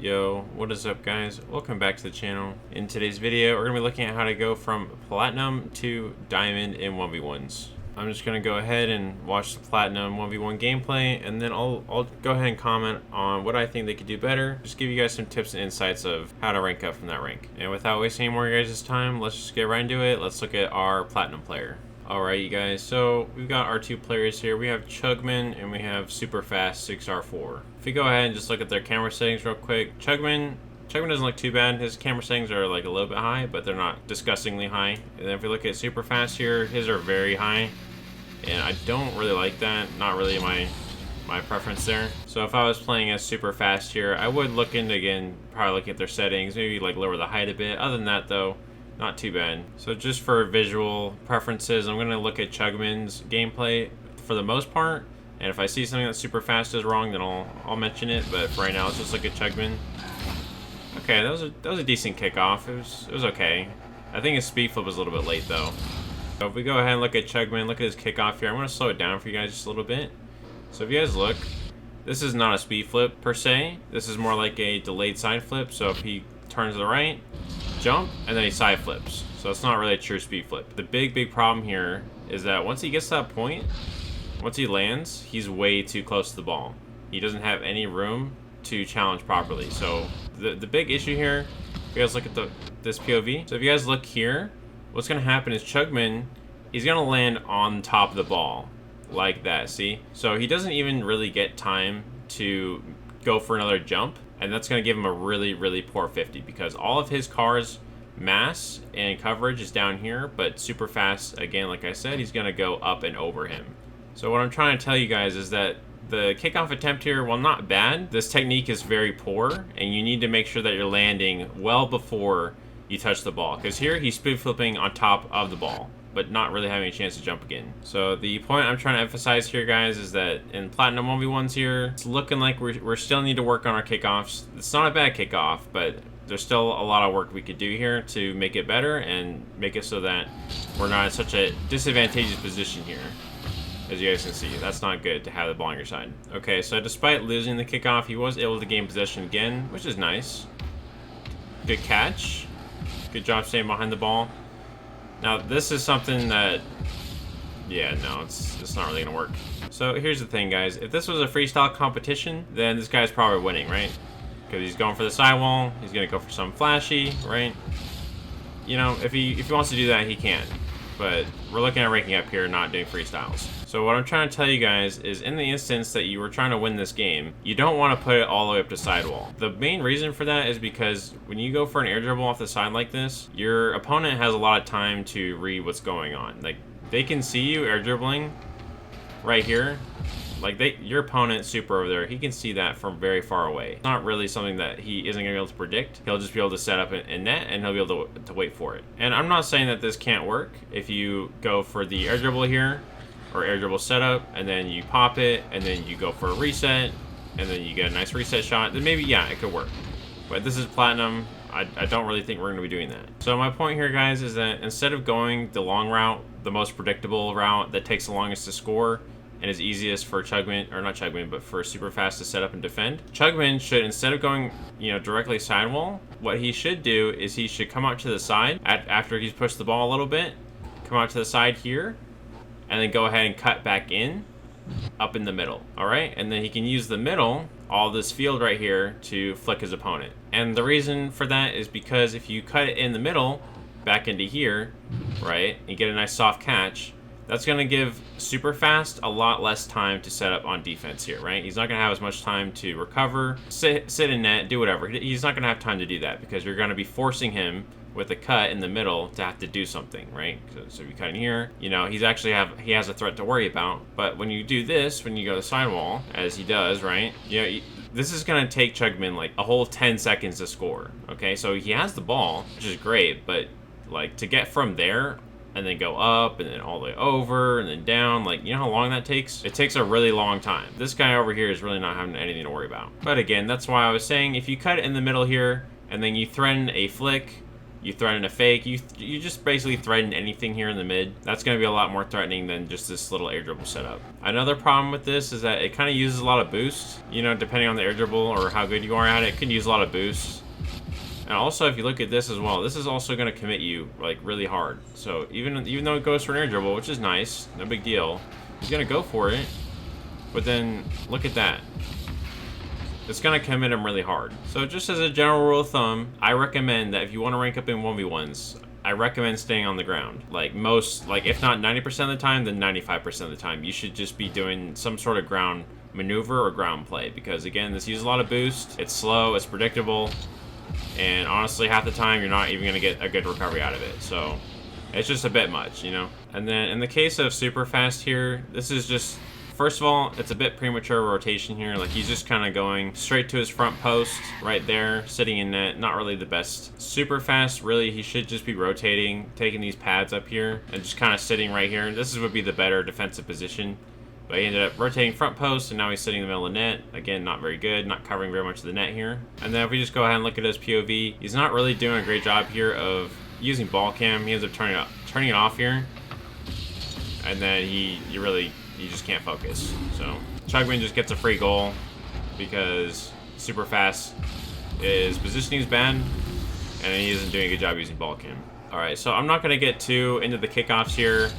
Yo, what is up guys? Welcome back to the channel. In today's video, we're going to be looking at how to go from Platinum to Diamond in 1v1s. I'm just going to go ahead and watch the Platinum 1v1 gameplay, and then I'll go ahead and comment on what I think they could do better. Just give you guys some tips and insights of how to rank up from that rank. And without wasting any more of your guys' time, let's just get right into it. Let's look at our Platinum player. Alright you guys, so we've got our two players here. We have Chugman and we have Super Fast 6R4. If we go ahead and just look at their camera settings real quick, Chugman doesn't look too bad. His camera settings are like a little bit high, but they're not disgustingly high. And then if we look at Super Fast here, his are very high. And I don't really like that. Not really my preference there. So if I was playing as Super Fast here, I would look into, again, probably looking at their settings, maybe like lower the height a bit. Other than that though, not too bad. So just for visual preferences, I'm going to look at Chugman's gameplay for the most part. And if I see something that Super Fast is wrong, then I'll mention it. But for right now, let's just look at Chugman. Okay, that was a decent kickoff. It was okay. I think his speed flip was a little bit late though. So if we go ahead and look at Chugman, look at his kickoff here. I'm going to slow it down for you guys just a little bit. So if you guys look, this is not a speed flip per se. This is more like a delayed side flip. So if he turns to the right, jump, and then he side flips. So it's not really a true speed flip. The big problem here is that once he gets to that point, once he lands, he's way too close to the ball. He doesn't have any room to challenge properly. So the big issue here, if you guys look at this POV, so if you guys look here, what's going to happen is Chugman, he's going to land on top of the ball like that, see? So he doesn't even really get time to go for another jump, and that's going to give him a really poor 50 because all of his car's mass and coverage is down here, but Super Fast, again, like I said, he's going to go up and over him. So what I'm trying to tell you guys is that the kickoff attempt here, while not bad, this technique is very poor, and you need to make sure that you're landing well before you touch the ball, because here he's speed flipping on top of the ball but not really having a chance to jump again. So the point I'm trying to emphasize here, guys, is that in Platinum 1v1s here, it's looking like we still need to work on our kickoffs. It's not a bad kickoff, but there's still a lot of work we could do here to make it better and make it so that we're not in such a disadvantageous position here. As you guys can see, that's not good to have the ball on your side. Okay, so despite losing the kickoff, he was able to gain possession again, which is nice. Good catch. Good job staying behind the ball. Now, this is something that, yeah, no, it's not really going to work. So here's the thing, guys. If this was a freestyle competition, then this guy's probably winning, right? Because he's going for the sidewall. He's going to go for some flashy, right? You know, if he wants to do that, he can. But we're looking at ranking up here, not doing freestyles. So what I'm trying to tell you guys is in the instance that you were trying to win this game, you don't want to put it all the way up to sidewall. The main reason for that is because when you go for an air dribble off the side like this, your opponent has a lot of time to read what's going on. Like, they can see you air dribbling right here. Like, your opponent, Super over there, he can see that from very far away. It's not really something that he isn't going to be able to predict. He'll just be able to set up a net, and he'll be able to wait for it. And I'm not saying that this can't work. If you go for the air dribble here, or air dribble setup, and then you pop it, and then you go for a reset, and then you get a nice reset shot, then maybe, yeah, it could work. But this is Platinum. I don't really think we're going to be doing that. So my point here, guys, is that instead of going the long route, the most predictable route that takes the longest to score, and is easiest for Chugman, or not Chugman, but for Super Fast to set up and defend, Chugman should, instead of going, you know, directly sidewall, what he should do is he should come out to the side after he's pushed the ball a little bit, come out to the side here, and then go ahead and cut back in, up in the middle, all right? And then he can use the middle, all this field right here, to flick his opponent. And the reason for that is because if you cut it in the middle, back into here, right, and get a nice soft catch, that's going to give Super Fast a lot less time to set up on defense here, right? He's not going to have as much time to recover, sit in net, do whatever. He's not going to have time to do that because you're going to be forcing him with a cut in the middle to have to do something, right? So if you cut in here, you know, he has a threat to worry about. But when you do this, when you go to the sidewall, as he does, right? You know, this is going to take Chugman like a whole 10 seconds to score, okay? So he has the ball, which is great, but like to get from there and then go up and then all the way over and then down, like, you know how long that takes? It takes a really long time. This guy over here is really not having anything to worry about. But again, that's why I was saying if you cut it in the middle here and then you threaten a flick You threaten a fake. You just basically threaten anything here in the mid. That's going to be a lot more threatening than just this little air dribble setup. Another problem with this is that it kind of uses a lot of boost. You know, depending on the air dribble or how good you are at it, it can use a lot of boost. And also, if you look at this as well, this is also going to commit you like really hard. So even though it goes for an air dribble, which is nice, no big deal, he's going to go for it. But then look at that. It's going to commit him really hard. So just as a general rule of thumb, I recommend that if you want to rank up in 1v1s, I recommend staying on the ground. Like if not 90% of the time, then 95% of the time. You should just be doing some sort of ground maneuver or ground play. Because again, this uses a lot of boost. It's slow, it's predictable. And honestly, half the time, you're not even going to get a good recovery out of it. So it's just a bit much, you know? And then in the case of super fast here, this is just... First of all, it's a bit premature rotation here. Like, he's just kind of going straight to his front post right there, sitting in net. Not really the best. Super fast, really, he should just be rotating, taking these pads up here, and just kind of sitting right here. This would be the better defensive position. But he ended up rotating front post, and now he's sitting in the middle of the net. Again, not very good, not covering very much of the net here. And then if we just go ahead and look at his POV, he's not really doing a great job here of using ball cam. He ends up turning it off here. And then he just can't focus. So Chugman just gets a free goal because super fast his positioning is bad and he isn't doing a good job using ball cam. Alright, so I'm not going to get too into the kickoffs here.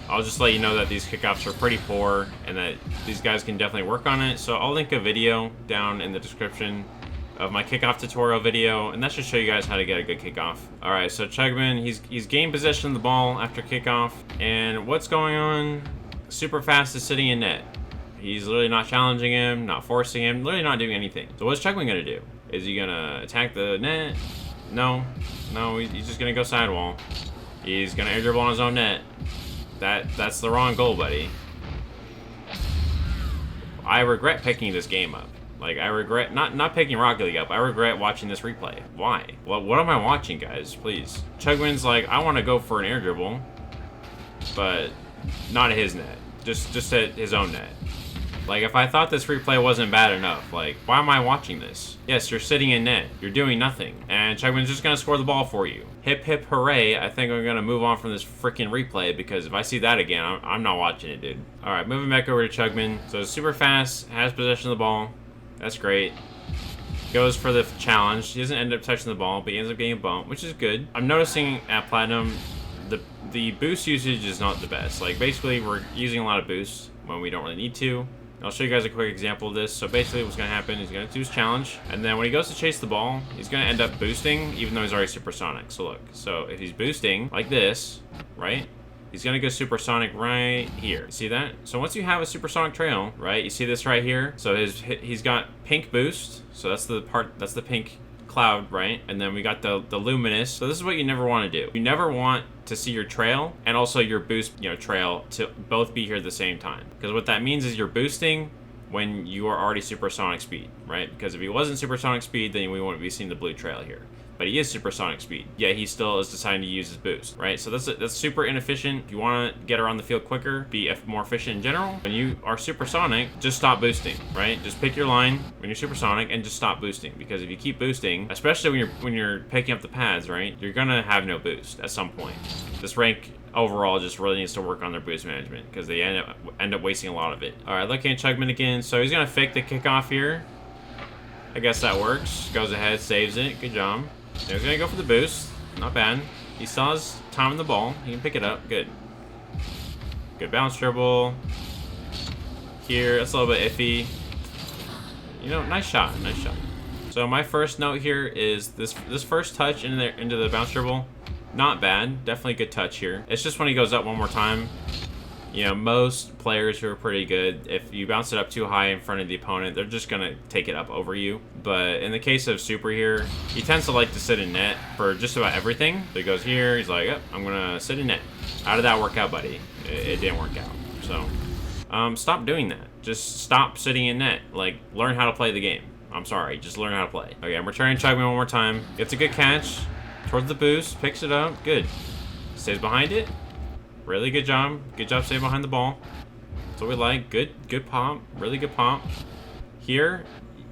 I'll just let you know that these kickoffs are pretty poor and that these guys can definitely work on it. So I'll link a video down in the description of my kickoff tutorial video, and that should show you guys how to get a good kickoff. Alright, so Chugman, he's gained possession of the ball after kickoff, and what's going on? Super fast is sitting in net. He's literally not challenging him, not forcing him, literally not doing anything. So what's Chugman gonna do? Is he gonna attack the net? No, he's just gonna go sidewall. He's gonna air dribble on his own net. That's the wrong goal, buddy. I regret picking this game up. Like, I regret not picking Rocket League up. I regret watching this replay. Why? What am I watching, guys? Please. Chugman's like, I want to go for an air dribble, but not at his net. Just at his own net. Like, if I thought this replay wasn't bad enough, like, why am I watching this? Yes, you're sitting in net. You're doing nothing. And Chugman's just gonna score the ball for you. Hip hip hooray. I think I'm gonna move on from this freaking replay because if I see that again, I'm not watching it, dude. Alright, moving back over to Chugman. So super fast, has possession of the ball. That's great. Goes for the challenge. He doesn't end up touching the ball, but he ends up getting a bump, which is good. I'm noticing at Platinum, the boost usage is not the best. Like, basically, we're using a lot of boost when we don't really need to. I'll show you guys a quick example of this. So basically what's going to happen, he's going to do his challenge, and then when he goes to chase the ball, he's going to end up boosting, even though he's already supersonic. So look, so if he's boosting like this, right, he's going to go supersonic right here. See that? So once you have a supersonic trail, right, you see this right here? So he's got pink boost, so that's the pink cloud, right? And then we got the luminous. So this is what you never want to do. You never want to see your trail and also your boost, trail to both be here at the same time. Because what that means is you're boosting when you are already supersonic speed, right? Because if he wasn't supersonic speed, then we wouldn't be seeing the blue trail here. But he is supersonic speed. Yeah, he still is deciding to use his boost, right? So that's super inefficient. If you want to get around the field quicker, be more efficient in general, when you are supersonic, just stop boosting, right? Just pick your line when you're supersonic and just stop boosting. Because if you keep boosting, especially when you're picking up the pads, right, you're gonna have no boost at some point. This rank overall just really needs to work on their boost management because they end up wasting a lot of it. All right, looking at Chugman again. So he's gonna fake the kickoff here. I guess that works. Goes ahead, saves it. Good job. He's gonna go for the boost. Not bad. He still has time on the ball. He can pick it up. Good. Good bounce dribble. Here, that's a little bit iffy. Nice shot. Nice shot. So my first note here is this first touch into the bounce dribble. Not bad. Definitely good touch here. It's just when he goes up one more time. Most players who are pretty good, if you bounce it up too high in front of the opponent, they're just going to take it up over you. But in the case of Super here, he tends to like to sit in net for just about everything. So he goes here, he's like, yep, I'm going to sit in net. How did that work out, buddy? It didn't work out. So, stop doing that. Just stop sitting in net. Like, learn how to play the game. I'm sorry, just learn how to play. Okay, I'm returning Chugman one more time. Gets a good catch towards the boost, picks it up, good. Stays behind it. Really good job. Good job staying behind the ball. That's what we like. Good pop. Really good pop. Here,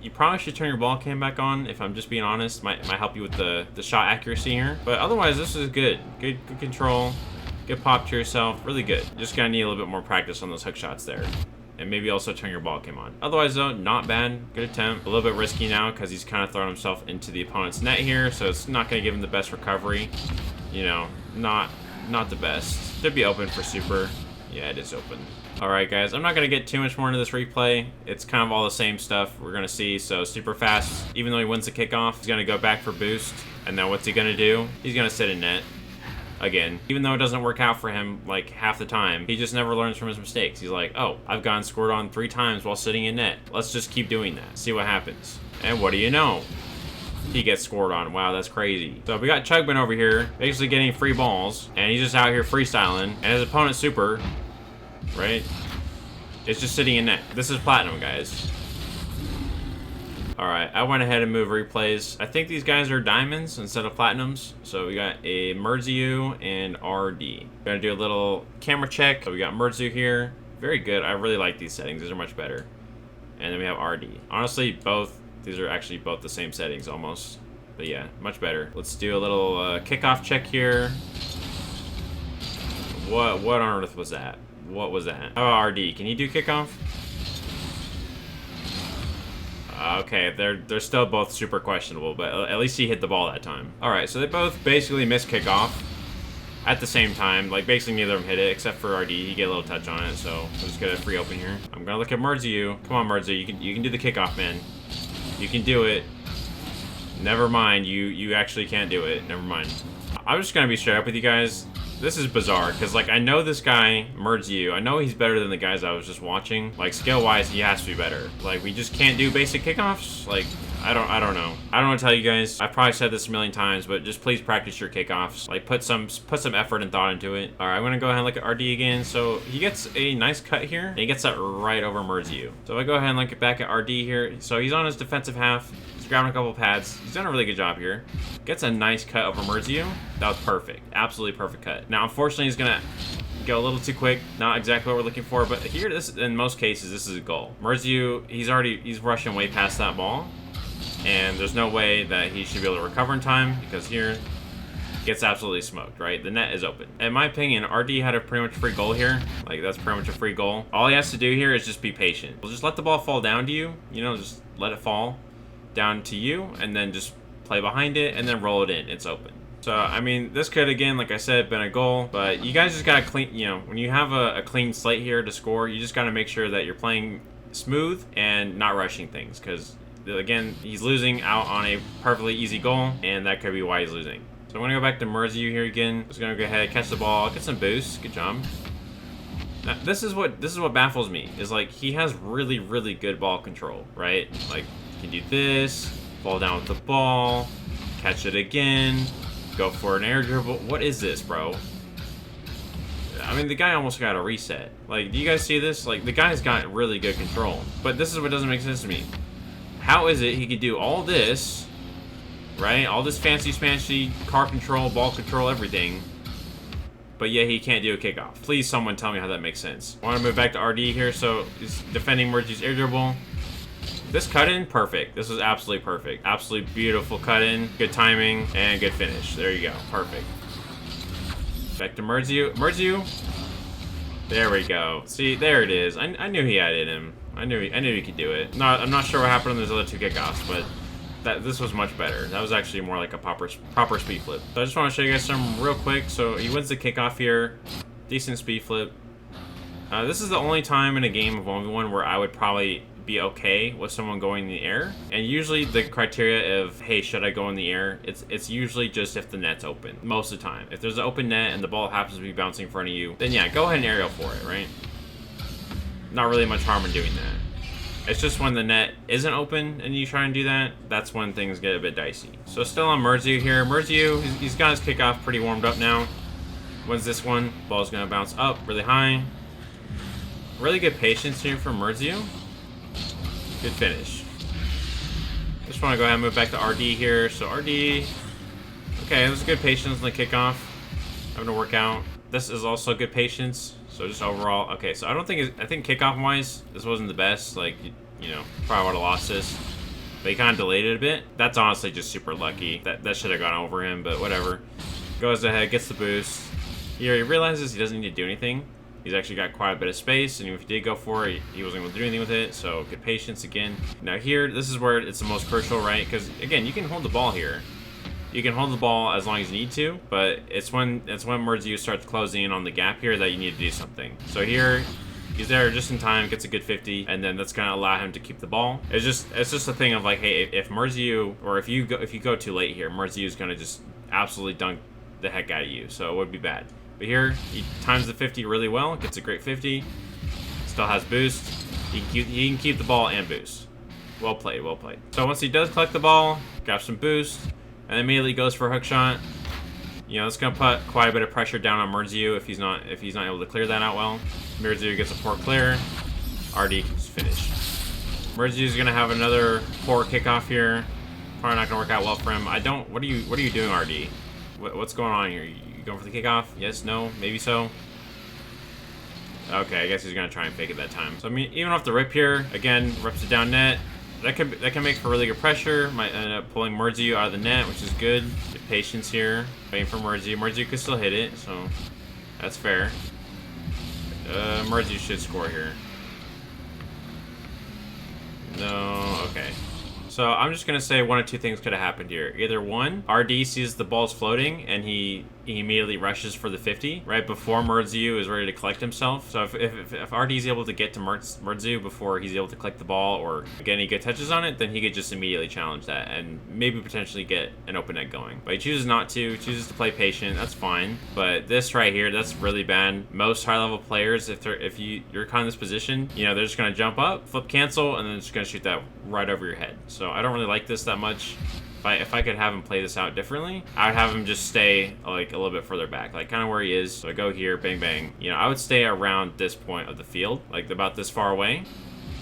you probably should turn your ball cam back on, if I'm just being honest. Might help you with the shot accuracy here. But otherwise, this is good. Good control. Good pop to yourself. Really good. Just gonna need a little bit more practice on those hook shots there. And maybe also turn your ball cam on. Otherwise, though, not bad. Good attempt. A little bit risky now because he's kind of throwing himself into the opponent's net here, so it's not going to give him the best recovery. You know, not the best. Should be open for super. Yeah, it is open. All right, guys. I'm not going to get too much more into this replay. It's kind of all the same stuff we're going to see. So super fast. Even though he wins the kickoff, he's going to go back for boost. And then what's he going to do? He's going to sit in net. Again, even though it doesn't work out for him like half the time, he just never learns from his mistakes. He's like, oh, I've gotten scored on 3 times while sitting in net. Let's just keep doing that. See what happens. And what do you know? He gets scored on. Wow, that's crazy. So we got Chugman over here, basically getting free balls, and he's just out here freestyling. And his opponent super, right? It's just sitting in net. This is platinum, guys. Alright, I went ahead and moved replays. I think these guys are diamonds instead of platinums. So we got a Merziu and RD. Gonna do a little camera check. So we got Merziu here. Very good. I really like these settings. These are much better. And then we have RD. Honestly, these are actually both the same settings almost. But yeah, much better. Let's do a little kickoff check here. What on earth was that? What was that? How about RD? Can you do kickoff? Okay, they're still both super questionable, but at least he hit the ball that time. Alright, so they both basically missed kickoff at the same time. Like, basically neither of them hit it, except for RD. He get a little touch on it, so we'll just get a free open here. I'm gonna look at Merziu. Come on, Merziu, you can do the kickoff, man. You can do it. Never mind, you actually can't do it. Never mind. I'm just gonna be straight up with you guys. This is bizarre, because, like, I know this guy, Merziu, I know he's better than the guys I was just watching. Like, skill-wise, he has to be better. Like, we just can't do basic kickoffs? Like, I don't know. I don't want to tell you guys. I've probably said this a million times, but just please practice your kickoffs. Like, put some effort and thought into it. All right, I'm going to go ahead and look at RD again. So, he gets a nice cut here, and he gets that right over Merziu. So, if I go ahead and look back at RD here. So, he's on his defensive half. He's grabbing a couple pads. He's done a really good job here. Gets a nice cut over Merziu. That was perfect. Absolutely perfect cut. Now, unfortunately, he's going to go a little too quick. Not exactly what we're looking for, but here, in most cases, this is a goal. Merziu, he's rushing way past that ball, and there's no way that he should be able to recover in time, because here, gets absolutely smoked, right? The net is open. In my opinion, RD had a pretty much free goal here. Like, that's pretty much a free goal. All he has to do here is just be patient. Well, just let the ball fall down to you. You know, just let it fall down to you, and then just play behind it, and then roll it in. It's open. So, I mean, this could, again, like I said, been a goal, but you guys just gotta clean, you know, when you have a clean slate here to score, you just gotta make sure that you're playing smooth and not rushing things, because, again, he's losing out on a perfectly easy goal, and that could be why he's losing. So I'm gonna go back to Merziu here again. Just gonna go ahead, catch the ball, get some boosts. Good job. Now, this is what baffles me, is like, he has really, really good ball control, right? Like, he can do this, fall down with the ball, catch it again, go for an air dribble. What is this, bro? I mean, the guy almost got a reset. Like, do you guys see this? Like, the guy's got really good control. But this is what doesn't make sense to me. How is it he could do all this, right? All this fancy car control, ball control, everything, but yet he can't do a kickoff? Please, someone tell me how that makes sense. I want to move back to RD here. So he's defending Merziu's air dribble. This cut-in, perfect. This was absolutely perfect. Absolutely beautiful cut-in. Good timing and good finish. There you go. Perfect. Back to Merziu. Merziu. There we go. See, there it is. I knew he had it in him. I knew he could do it. I'm not sure what happened on those other 2 kickoffs, but this was much better. That was actually more like a proper speed flip. So I just want to show you guys some real quick. So he wins the kickoff here. Decent speed flip. This is the only time in a game of 1v1 where I would probably be okay with someone going in the air. And usually the criteria of, hey, should I go in the air? It's usually just if the net's open, most of the time. If there's an open net and the ball happens to be bouncing in front of you, then yeah, go ahead and aerial for it, right? Not really much harm in doing that. It's just when the net isn't open and you try and do that, that's when things get a bit dicey. So still on Merziu here. Merziu, he's got his kickoff pretty warmed up now. When's this one? Ball's gonna bounce up really high. Really good patience here from Merziu. Good finish. Just want to go ahead and move back to RD here. So RD, okay, it was good patience on the kickoff. Having to work out. This is also good patience. So just overall, okay. So I think kickoff wise, this wasn't the best. Like, you know, probably would have lost this. but he kind of delayed it a bit. That's honestly just super lucky. That should have gone over him, but whatever. Goes ahead, gets the boost. Here he realizes he doesn't need to do anything. He's actually got quite a bit of space, and if he did go for it, he wasn't able to do anything with it, so good patience again. Now here, this is where it's the most crucial, right? Because, again, you can hold the ball here. You can hold the ball as long as you need to, but it's when Murdziu starts closing in on the gap here that you need to do something. So here, he's there just in time, gets a good 50, and then that's gonna allow him to keep the ball. It's just a thing of like, hey, if Murdziu, or if you go too late here, Murdziu is gonna just absolutely dunk the heck out of you, so it would be bad. But here, he times the 50 really well, gets a great 50, still has boost. He can keep the ball and boost. Well played, well played. So once he does collect the ball, grabs some boost, and immediately goes for a hook shot. You know, it's gonna put quite a bit of pressure down on Murdziu if he's not able to clear that out well. Murdziu gets a poor clear. RD can just finish. Murdziu's gonna have another poor kickoff here. Probably not gonna work out well for him. What are you doing, RD? What's going on here? You going for the kickoff? Yes, no, maybe so. Okay, I guess he's gonna try and fake it that time. So I mean, even off the rip here, again, rips it down net. That can make for really good pressure. Might end up pulling Murdziu out of the net, which is good. Good patience here. Waiting for Murdziu. Murdziu could still hit it, so that's fair. Murdziu should score here. No, okay. So I'm just gonna say one of two things could have happened here. Either one, RD sees the ball's floating and he immediately rushes for the 50 right before Murdziu is ready to collect himself. So if RD is able to get to Murdziu before he's able to collect the ball, or again he gets touches on it, then he could just immediately challenge that and maybe potentially get an open net going. But he chooses not to, chooses to play patient. That's fine. But this right here, that's really bad. Most high level players, if you're kind of in this position, you know, they're just gonna jump up, flip cancel, and then just gonna shoot that right over your head. So I don't really like this that much. If I could have him play this out differently, I would have him just stay like a little bit further back, like kind of where he is. So I go here, bang, bang. You know, I would stay around this point of the field, like about this far away,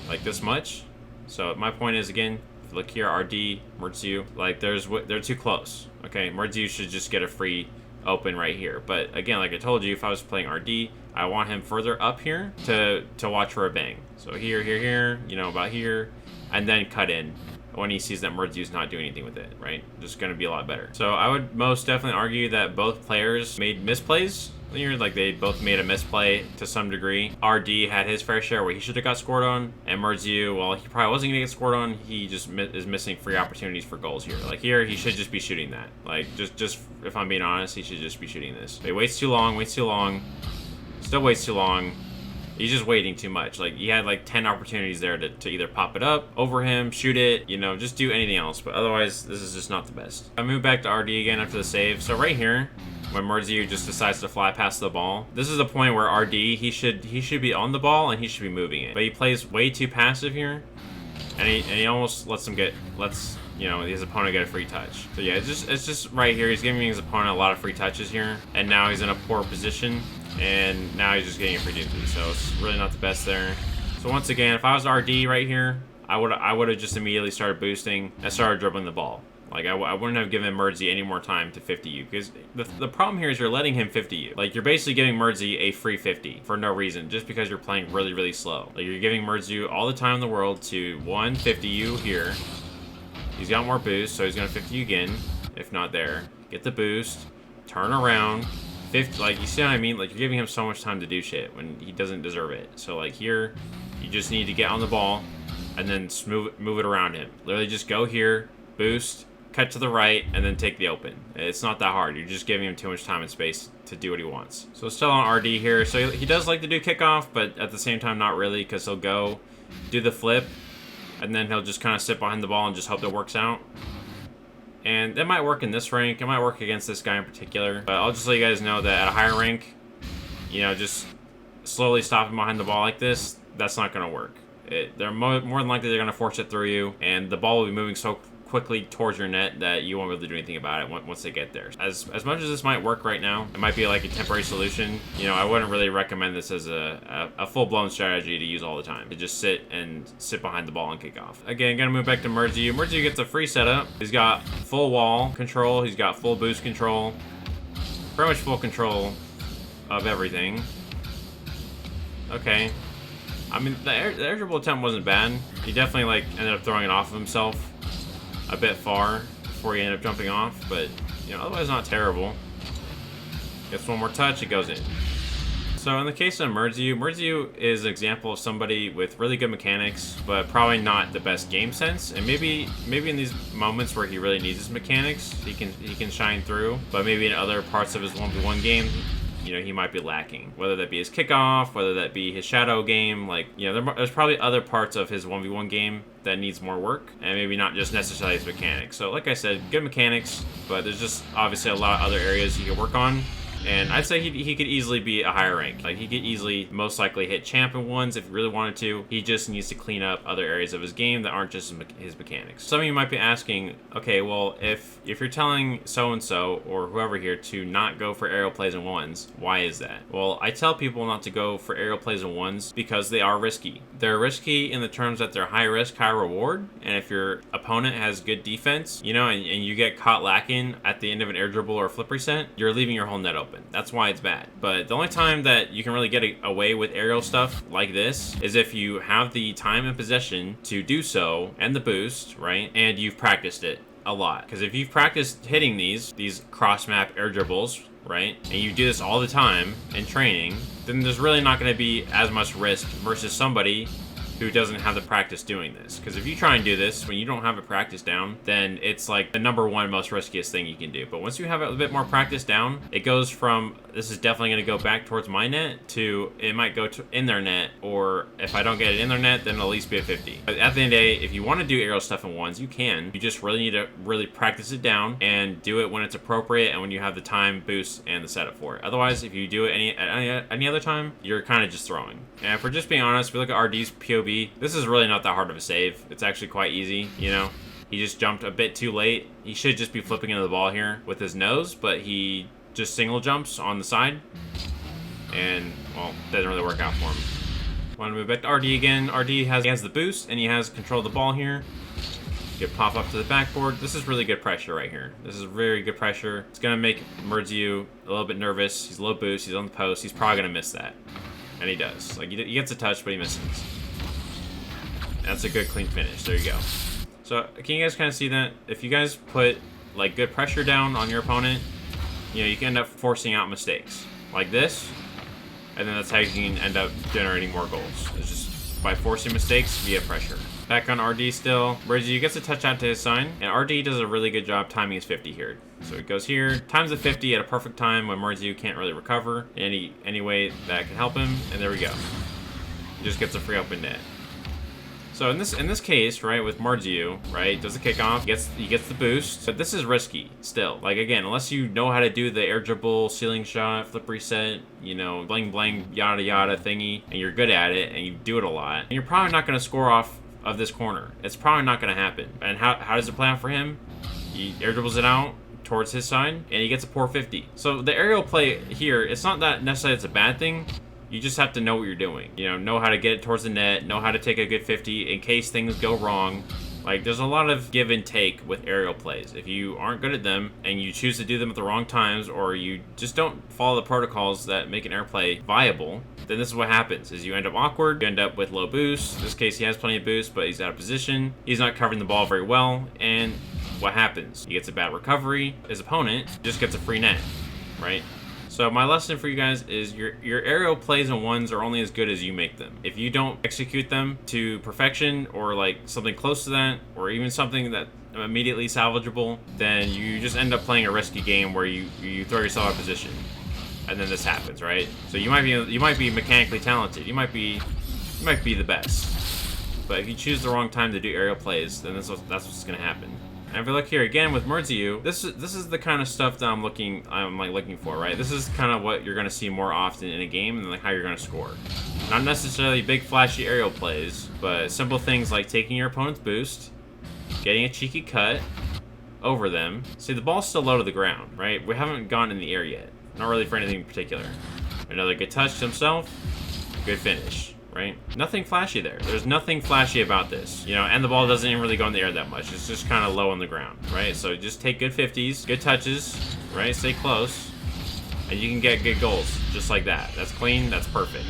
like this much. So my point is, again, if you look here, RD, Murdziu, like they're too close. Okay, Murdziu should just get a free open right here. But again, like I told you, if I was playing RD, I want him further up here to watch for a bang. So here, you know, about here, and then cut in when he sees that Murdziu's not doing anything with it, right? Just gonna be a lot better. So I would most definitely argue that both players made misplays here, like they both made a misplay to some degree. RD had his fair share where he should have got scored on, and Murdziu, well, he probably wasn't gonna get scored on, he just is missing free opportunities for goals here. Like here, he should just be shooting that. Like, just if I'm being honest, he should just be shooting this. But he waits too long, still waits too long. He's just waiting too much. Like, he had like 10 opportunities there to either pop it up over him, shoot it, you know, just do anything else. But otherwise, this is just not the best. I move back to RD again after the save. So right here, when Murdziu just decides to fly past the ball, this is a point where RD, he should be on the ball and he should be moving it. But he plays way too passive here, and he almost lets you know, his opponent get a free touch. So yeah, it's just right here. He's giving his opponent a lot of free touches here, and now he's in a poor position. And now he's just getting a free duty, so it's really not the best there. So once again, if I was RD right here, I would have just immediately started boosting and started dribbling the ball. Like, I wouldn't have given Murdziu any more time to 50 you, because the problem here is you're letting him 50 you. Like, you're basically giving Murdziu a free 50 for no reason, just because you're playing really, really slow. Like, you're giving Murdziu all the time in the world to 50 you here. He's got more boost, so he's gonna 50 you again, if not there. Get the boost, turn around. 50, like, you see what I mean? Like, you're giving him so much time to do shit when he doesn't deserve it. So, like, here, you just need to get on the ball and then move it around him. Literally just go here, boost, cut to the right, and then take the open. It's not that hard. You're just giving him too much time and space to do what he wants. So, still on RD here. So, he does like to do kickoff, but at the same time, not really, because he'll go do the flip, and then he'll just kind of sit behind the ball and just hope that works out. And that might work in this rank. It might work against this guy in particular. But I'll just let you guys know that at a higher rank, you know, just slowly stopping behind the ball like this, that's not going to work. They're more than likely they're going to force it through you, and the ball will be moving so quickly towards your net that you won't really do anything about it once they get there. As much as this might work right now, it might be like a temporary solution. You know, I wouldn't really recommend this as a full-blown strategy to use all the time. To just sit behind the ball and kick off. Again, gonna move back to Murdziu. Murdziu gets a free setup. He's got full wall control. He's got full boost control. Pretty much full control of everything. Okay. I mean, the air dribble attempt wasn't bad. He definitely, like, ended up throwing it off of himself. a bit far before you end up jumping off, but you know, otherwise not terrible. Gets one more touch, it goes in. So in the case of Murdziu is an example of somebody with really good mechanics, but probably not the best game sense. And maybe in these moments where he really needs his mechanics, he can shine through. But maybe in other parts of his 1v1 game, you know, he might be lacking. Whether that be his kickoff, whether that be his shadow game, like, you know, there's probably other parts of his 1v1 game that needs more work, and maybe not just necessarily his mechanics. So like I said, good mechanics, but there's just obviously a lot of other areas he could work on. And I'd say he could easily be a higher rank. Like, he could easily, most likely, hit champion ones if he really wanted to. He just needs to clean up other areas of his game that aren't just his mechanics. Some of you might be asking, okay, well, if you're telling so-and-so or whoever here to not go for aerial plays in ones, why is that? Well, I tell people not to go for aerial plays in ones because they are risky. They're risky in the terms that they're high risk, high reward. And if your opponent has good defense, you know, and you get caught lacking at the end of an air dribble or a flip reset, you're leaving your whole net open. That's why it's bad. But the only time that you can really get away with aerial stuff like this is if you have the time and possession to do so and the boost, right? And you've practiced it a lot. Because if you've practiced hitting these cross-map air dribbles, right, and you do this all the time in training, then there's really not going to be as much risk versus somebody who doesn't have the practice doing this. Because if you try and do this when you don't have it practice down, then it's like the #1 most riskiest thing you can do. But once you have it a bit more practice down, it goes from, this is definitely going to go back towards my net, to it might go to in their net, or if I don't get it in their net, then it'll at least be a 50. But at the end of the day, if you want to do aerial stuff in ones, you can. You just really need to really practice it down and do it when it's appropriate and when you have the time, boost, and the setup for it. Otherwise, if you do it any other time, you're kind of just throwing. And if we're just being honest, if we look at RD's POV, this is really not that hard of a save. It's actually quite easy, you know. He just jumped a bit too late. He should just be flipping into the ball here with his nose, but he just single jumps on the side. And, well, doesn't really work out for him. Want to move back to RD again. RD has the boost, and he has control of the ball here. You can pop up to the backboard. This is really good pressure right here. This is very good pressure. It's going to make Murdziu a little bit nervous. He's low boost. He's on the post. He's probably going to miss that. And he does. Like, he gets a touch, but he misses. That's a good clean finish. There you go. So can you guys kind of see that? If you guys put like good pressure down on your opponent, you know, you can end up forcing out mistakes like this, and then that's how you can end up generating more goals. It's just by forcing mistakes via pressure. Back on RD still. Murdziu gets a touch out to his sign, and RD does a really good job timing his 50 here. So it goes here, times the 50 at a perfect time when Murdziu can't really recover in any way that can help him, and there we go. He just gets a free open net. So in this case, right, with Murdziu, right, does the kickoff, he gets the boost, but this is risky still. Like, again, unless you know how to do the air dribble, ceiling shot, flip reset, you know, bling bling, yada yada thingy, and you're good at it, and you do it a lot, and you're probably not going to score off of this corner. It's probably not going to happen. And how does it play out for him? He air dribbles it out towards his side, and he gets a poor 50. So the aerial play here, it's not that necessarily it's a bad thing. You just have to know what you're doing. You know how to get it towards the net, know how to take a good 50 in case things go wrong. Like, there's a lot of give and take with aerial plays. If you aren't good at them and you choose to do them at the wrong times, or you just don't follow the protocols that make an air play viable, then this is what happens, is you end up awkward, you end up with low boost. In this case, he has plenty of boost, but he's out of position. He's not covering the ball very well, and what happens? He gets a bad recovery. His opponent just gets a free net, right? So my lesson for you guys is your aerial plays and ones are only as good as you make them. If you don't execute them to perfection, or like something close to that, or even something that immediately salvageable, then you just end up playing a risky game where you throw yourself out of position, and then this happens, right? So you might be mechanically talented, you might be the best, but if you choose the wrong time to do aerial plays, then that's what's gonna happen. And if we look here again with Murdziu, this is the kind of stuff that I'm looking for, right? This is kind of what you're gonna see more often in a game, and like how you're gonna score. Not necessarily big flashy aerial plays, but simple things like taking your opponent's boost, getting a cheeky cut over them. See, the ball's still low to the ground, right? We haven't gone in the air yet. Not really for anything in particular. Another good touch to himself, good finish. Right? Nothing flashy there. There's nothing flashy about this, you know, and the ball doesn't even really go in the air that much. It's just kind of low on the ground, right? So just take good 50s, good touches, right? Stay close, and you can get good goals just like that. That's clean. That's perfect.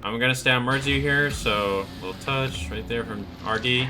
I'm going to stay on Murdziu here, so a little touch right there from RD.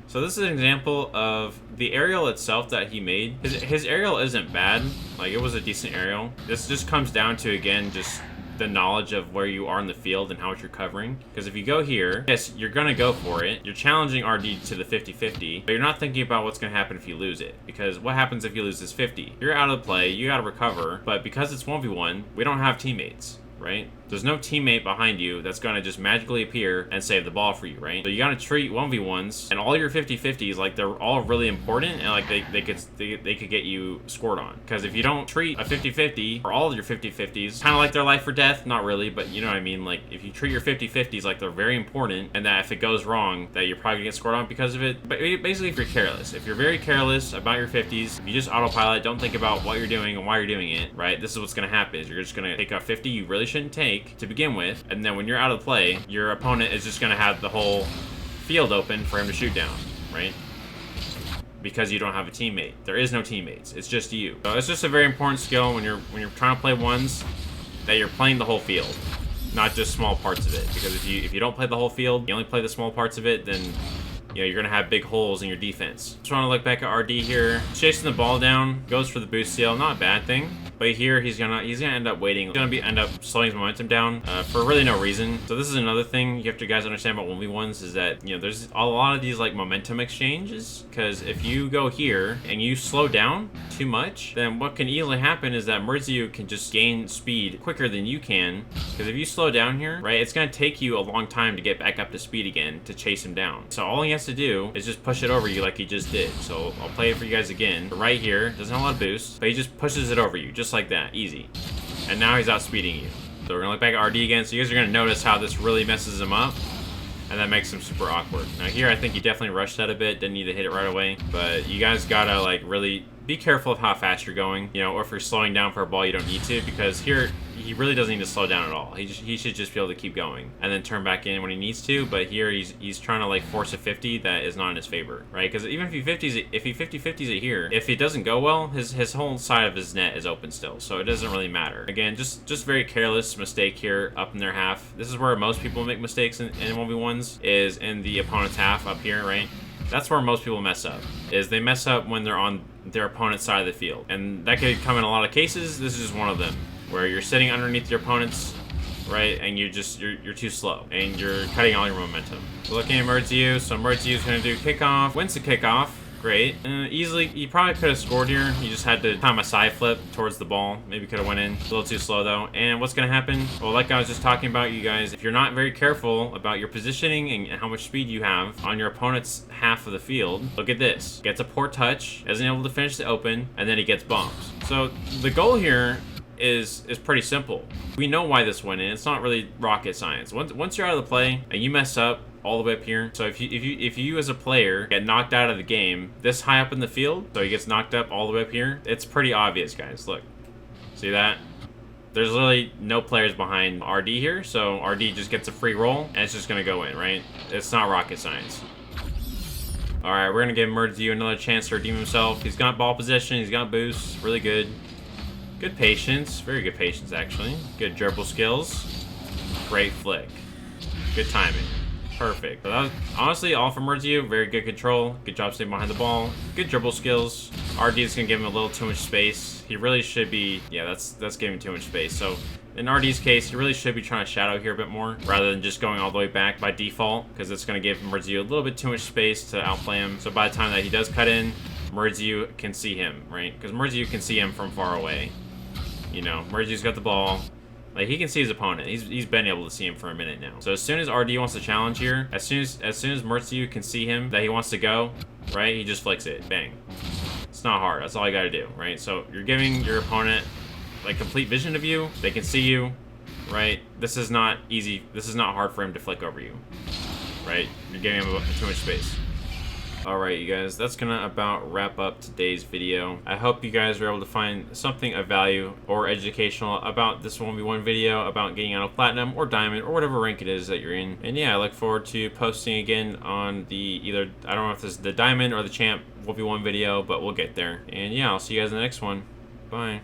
So this is an example of the aerial itself that he made. His aerial isn't bad. Like, it was a decent aerial. This just comes down to, again, just the knowledge of where you are in the field and how much you're covering. Because if you go here, yes, you're gonna go for it. You're challenging RD to the 50-50, but you're not thinking about what's gonna happen if you lose it. Because what happens if you lose this 50? You're out of the play, you gotta recover, but because it's 1v1, we don't have teammates, right? There's no teammate behind you that's gonna just magically appear and save the ball for you, right? So you gotta treat 1v1s and all your 50-50s like they're all really important, and like they could get you scored on. Because if you don't treat a 50-50 or all of your 50-50s kind of like they're life or death, not really, but you know what I mean. Like, if you treat your 50-50s like they're very important, and that if it goes wrong, that you're probably gonna get scored on because of it. But basically, if you're careless, if you're very careless about your 50s, if you just autopilot, don't think about what you're doing and why you're doing it, right? This is what's gonna happen. Is you're just gonna take a 50 you really shouldn't take to begin with, and then when you're out of play, your opponent is just gonna have the whole field open for him to shoot down, right? Because you don't have a teammate. There is no teammates. It's just you. So it's just a very important skill when you're trying to play ones, that you're playing the whole field, not just small parts of it. Because if you don't play the whole field, you only play the small parts of it, then you know, you're gonna have big holes in your defense. Just want to look back at RD here. Chasing the ball down, goes for the boost steal, not a bad thing. But here he's gonna end up waiting. He's gonna end up slowing his momentum down for really no reason. So this is another thing you have to guys understand about 1v1s, is that, you know, there's a lot of these like momentum exchanges. Because if you go here and you slow down too much, then what can easily happen is that Merziu can just gain speed quicker than you can. Because if you slow down here, right, it's gonna take you a long time to get back up to speed again to chase him down. So all he has to do is just push it over you like he just did. So I'll play it for you guys again. Right here, doesn't have a lot of boost, but he just pushes it over you, just like that, easy. And now he's outspeeding you. So we're gonna look back at RD again, so you guys are gonna notice how this really messes him up, and that makes him super awkward. Now here, I think he definitely rushed that a bit, didn't need to hit it right away, but you guys gotta like really be careful of how fast you're going, you know, or if you're slowing down for a ball you don't need to, because here, he really doesn't need to slow down at all. He should just be able to keep going and then turn back in when he needs to. But here he's trying to like force a 50 that is not in his favor, right? Because even if he 50-50s it here, if it doesn't go well, his whole side of his net is open still, so it doesn't really matter. Again, just very careless mistake here up in their half. This is where most people make mistakes in 1v1s, is in the opponent's half up here, right? That's where most people mess up, is they mess up when they're on their opponent's side of the field. And that could come in a lot of cases. This is just one of them, where you're sitting underneath your opponent's, right, and you're too slow, and you're cutting all your momentum. Looking at Merziu, so Merziu's gonna do kickoff, wins the kickoff. Great. Easily, you probably could have scored here. You just had to time a side flip towards the ball. Maybe could have went in. A little too slow, though. And what's going to happen? Well, like I was just talking about, you guys, if you're not very careful about your positioning and how much speed you have on your opponent's half of the field, look at this. Gets a poor touch, isn't able to finish the open, and then he gets bumps. So the goal here is pretty simple. We know why this went in. It's not really rocket science. Once you're out of the play and you mess up all the way up here, so if you as a player get knocked out of the game this high up in the field, so he gets knocked up all the way up here, it's pretty obvious, guys. Look, see that? There's literally no players behind RD here, so RD just gets a free roll and it's just gonna go in, right? It's not rocket science. All right, we're gonna give Merziu another chance to redeem himself. He's got ball possession, he's got boosts, really good. Good patience, very good patience actually. Good dribble skills. Great flick. Good timing. Perfect. So that was honestly all from Merziu. Very good control. Good job staying behind the ball. Good dribble skills. RD is gonna give him a little too much space. He really should be, yeah, that's giving too much space. So in RD's case, he really should be trying to shadow here a bit more rather than just going all the way back by default, because it's gonna give Merziu a little bit too much space to outplay him. So by the time that he does cut in, Merziu can see him, right? Because Merziu can see him from far away. You know, Merziu's got the ball. Like, he can see his opponent. He's been able to see him for a minute now. So as soon as RD wants to challenge here, as soon as Merziu can see him that he wants to go, right, he just flicks it. Bang. It's not hard. That's all you gotta do, right? So you're giving your opponent like complete vision of you. They can see you, right? This is not easy. This is not hard for him to flick over you, right? You're giving him too much space. Alright, you guys, that's gonna about wrap up today's video. I hope you guys were able to find something of value or educational about this 1v1 video, about getting out of Platinum or Diamond or whatever rank it is that you're in. And yeah, I look forward to posting again on the either, I don't know if this is the Diamond or the Champ 1v1 video, but we'll get there. And yeah, I'll see you guys in the next one. Bye.